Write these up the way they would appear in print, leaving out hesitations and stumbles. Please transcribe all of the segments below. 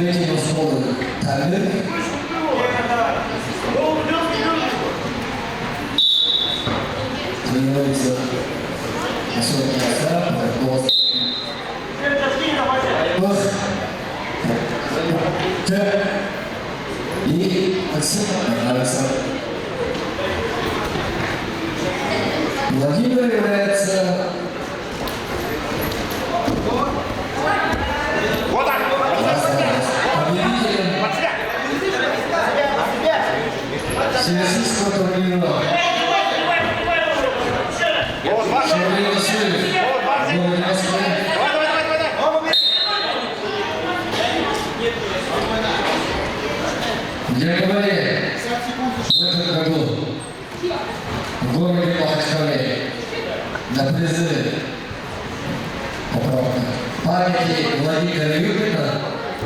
третьего слова Талик. Тренируется особенно Сара, голос. И Максим Александр. Владимир является победителем всероссийского турнира. Шевроле Силы в городе Москве. Для КВН в этом году в городе Махачкале на призы памяти Владимира Юрьевна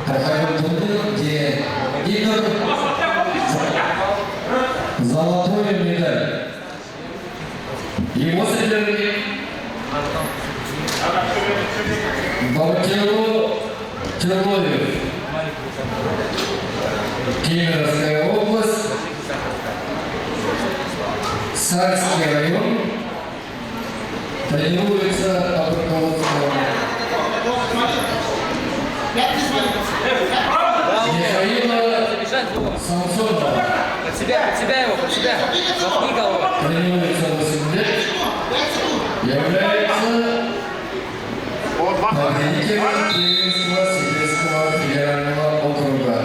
проходил турнир, где Игорь золотую медаль. Его соперник Бартило Терлович, Кемеровская область, Сальский район, тренируется под руководством Михаила Самсонова. Под себя его, под себя. Махни голову. Тренируется 8 лет, является победителем Кемеровского сибирского федерального округа.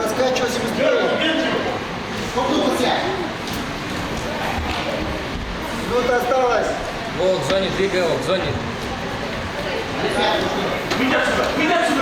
Раскачивайся быстрее. Минута осталась. Волк в зоне, двигай его в зоне. Выйди отсюда! Выйди отсюда!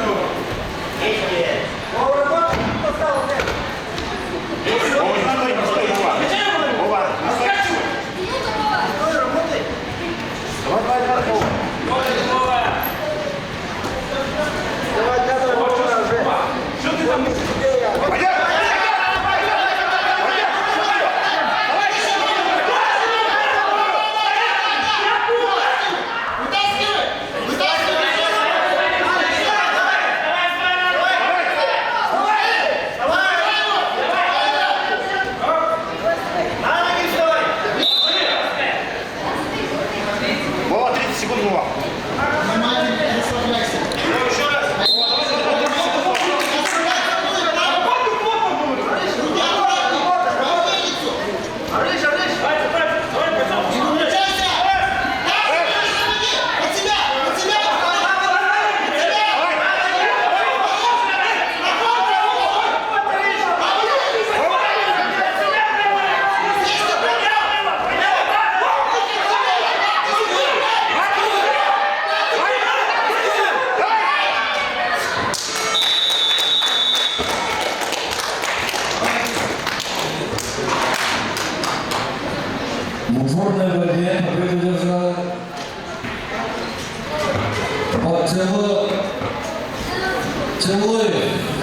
В упорной борьбе победу держал Бартило Терлович.